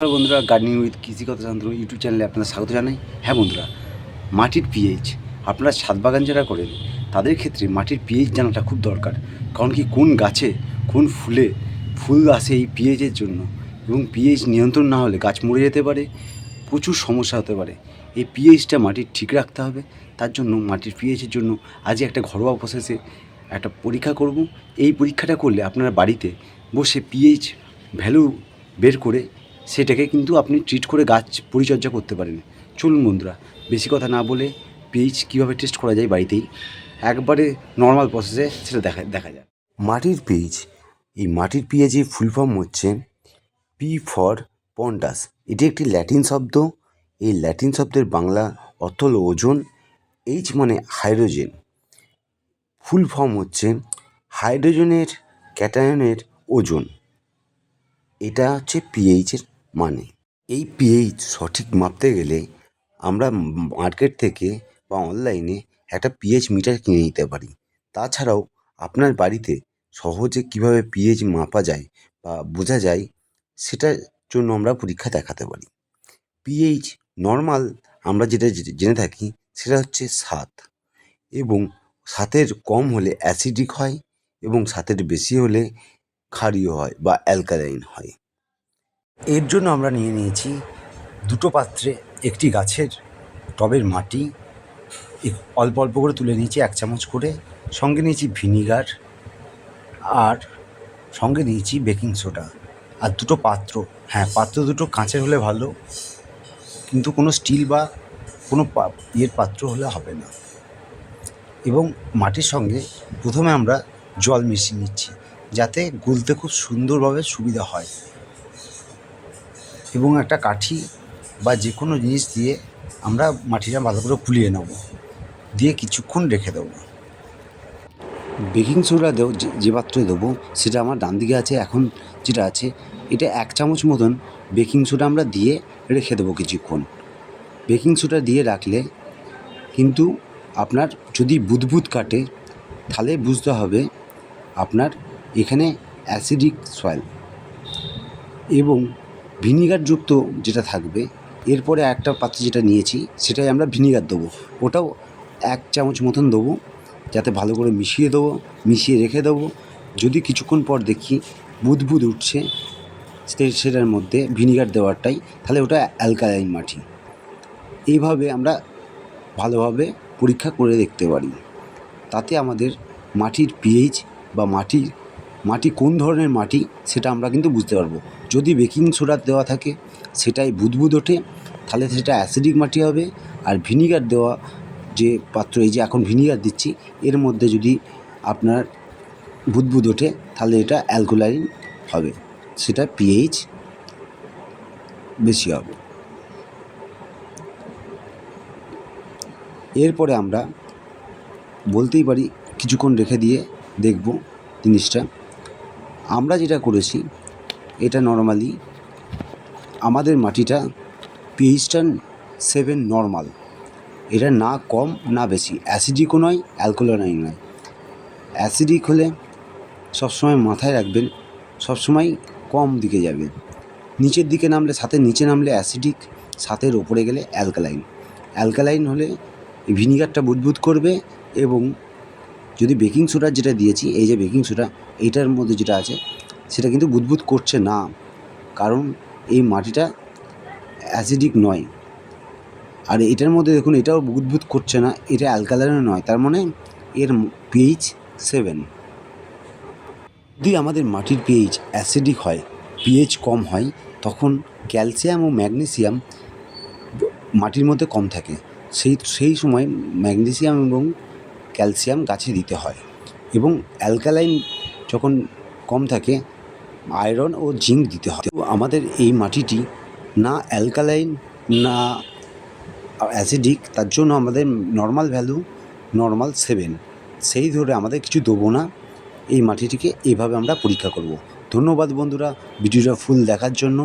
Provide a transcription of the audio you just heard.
Hello বন্ধুরা, gardening with কৃষিগত যন্ত্র YouTube চ্যানেলে আপনাদের স্বাগত জানাই। হ্যাঁ বন্ধুরা, মাটির পিএইচ আপনারা ছাদ বাগান যারা করেন তাদের ক্ষেত্রে মাটির পিএইচ জানাটা খুব দরকার। কারণ কি, কোন গাছে কোন ফুলে ফুল আসে এই পিএইচের জন্য, এবং পিএইচ নিয়ন্ত্রণ না হলে গাছ মরে যেতে পারে, প্রচুর সমস্যা হতে পারে। এই পিএইচটা মাটির ঠিক রাখতে হবে। তার জন্য মাটির পিএইচের জন্য আজকে একটা ঘরোয়া প্রসেসে একটা পরীক্ষা করব। এই পরীক্ষাটা করলে আপনারা বাড়িতে বসে পিএইচ ভ্যালু বের করে সেটাকে কিন্তু আপনি ট্রিট করে গাছ পরিচর্যা করতে পারেন। চলুন বন্ধুরা, বেশি কথা না বলে পিএইচ কীভাবে টেস্ট করা যায় বাড়িতেই একবারে নর্মাল প্রসেসে সেটা দেখা যায়। মাটির পিএইচ, এই মাটির পিএইচের ফুল ফর্ম হচ্ছে পি ফর পন্টাস। এটি একটি ল্যাটিন শব্দ। এই ল্যাটিন শব্দের বাংলা অর্থ হল ওজন। এইচ মানে হাইড্রোজেন। ফুল ফর্ম হচ্ছে হাইড্রোজেনের ক্যাটায়নের ওজন। এটা হচ্ছে পিএইচের মানে। এই পিএইচ সঠিক মাপতে গেলে আমরা মার্কেট থেকে বা অনলাইনে একটা পিএইচ মিটার কিনে নিতে পারি। তাছাড়াও আপনার বাড়িতে সহজে কীভাবে পিএইচ মাপা যায় বা বোঝা যায় সেটার জন্য আমরা পরীক্ষা দেখাতে পারি। পিএইচ নর্মাল আমরা যেটা জেনে থাকি সেটা হচ্ছে 7, এবং 7-এর কম হলে অ্যাসিডিক হয় এবং 7-এর বেশি হলে ক্ষারীয় হয় বা অ্যালকালাইন হয়। এর জন্য আমরা নিয়ে নিয়েছি দুটো পাত্রে একটি গাছের টবের মাটি অল্প অল্প করে তুলে নিয়েছি 1 চামচ করে, সঙ্গে নিয়েছি ভিনিগার, আর সঙ্গে নিয়েছি বেকিং সোডা, আর দুটো পাত্র। হ্যাঁ, পাত্র দুটো কাঁচের হলে ভালো, কিন্তু কোনো স্টিল বা কোনো পাত্র হলে হবে না। এবং মাটির সঙ্গে প্রথমে আমরা জল মিশিয়ে নিচ্ছি যাতে গুলতে খুব সুন্দরভাবে সুবিধা হয়, এবং একটা কাঠি বা যে কোনো জিনিস দিয়ে আমরা মাটিটা ভালো করে কুলিয়ে নেব, দিয়ে কিছুক্ষণ রেখে দেবো। বেকিং সোডা যে পাত্রে দেবো সেটা আমার ডান দিকে আছে। এখন যেটা আছে এটা 1 চামচ মতন বেকিং সোডা আমরা দিয়ে রেখে দেবো কিছুক্ষণ। বেকিং সোডা দিয়ে রাখলে কিন্তু আপনার যদি বুদবুদ কাটে তাহলে বুঝতে হবে আপনার এখানে অ্যাসিডিক সয়েল। এবং ভিনিগারযুক্ত যেটা থাকবে, এরপরে একটা পাত্রে যেটা নিয়েছি সেটাই আমরা ভিনিগার দেবো। ওটাও 1 চামচ মতন দেবো, যাতে ভালো করে মিশিয়ে রেখে দেবো। যদি কিছুক্ষণ পর দেখি বুদবুদ উঠছে সেটার মধ্যে ভিনিগার দেওয়ারটাই, তাহলে ওটা অ্যালকালাইন মাটি। এইভাবে আমরা ভালোভাবে পরীক্ষা করে দেখতে পারি। তাতে আমাদের মাটির পিএইচ বা মাটি কোন ধরনের মাটি সেটা আমরা কিন্তু বুঝতে পারবো। যদি বেকিং সোডা দেওয়া থাকে সেটাই বুদবুদ ওঠে, তাহলে সেটা অ্যাসিডিক মাটি হবে। আর ভিনিগার দেওয়া যে পাত্র, এই যে এখন ভিনিগার দিচ্ছি, এর মধ্যে যদি আপনার বুদবুদ ওঠে তাহলে এটা অ্যালকালাইন হবে, সেটা পিএইচ বেশি হবে। এরপরে আমরা বলতেই পারি কিছুক্ষণ রেখে দিয়ে দেখব জিনিসটা। আমরা যেটা করেছি এটা নর্মালি আমাদের মাটিটা পিএইচটা 7 নর্মাল। এটা না কম না বেশি, অ্যাসিডিকও নয় অ্যালকালাইন নয়। অ্যাসিডিক হলে সবসময় মাথায় রাখবেন, সবসময় কম দিকে যাবে। নিচের দিকে নামলে 7-এর নিচে নামলে অ্যাসিডিক, 7-এর ওপরে গেলে অ্যালকালাইন হলে ভিনিগারটা বুদবুদ করবে। এবং যদি বেকিং সোডা যেটা দিয়েছি, এই যে বেকিং সোডা, এইটার মধ্যে যেটা আছে সেটা কিন্তু বুদবুদ করছে না, কারণ এই মাটিটা অ্যাসিডিক নয়। আর এটার মধ্যে দেখুন এটাও বুদবুদ করছে না, এটা অ্যালকালাইনও নয়, তার মানে এর পিএইচ 7। যদি আমাদের মাটির পিএইচ অ্যাসিডিক হয়, পিএইচ কম হয়, তখন ক্যালসিয়াম ও ম্যাগনেসিয়াম মাটির মধ্যে কম থাকে। সেই সময় ম্যাগনেসিয়াম এবং ক্যালসিয়াম গাছে দিতে হয়। এবং অ্যালকালাইন যখন কম থাকে, আয়রন ও জিঙ্ক দিতে হয়। আমাদের এই মাটিটি না অ্যালকালাইন না অ্যাসিডিক, তার জন্য আমাদের নর্মাল ভ্যালু 7। সেই ধরে আমাদের কিছু দেবো না, এই মাটিটিকে এইভাবে আমরা পরীক্ষা করব। ধন্যবাদ বন্ধুরা ভিডিওটা ফুল দেখার জন্য।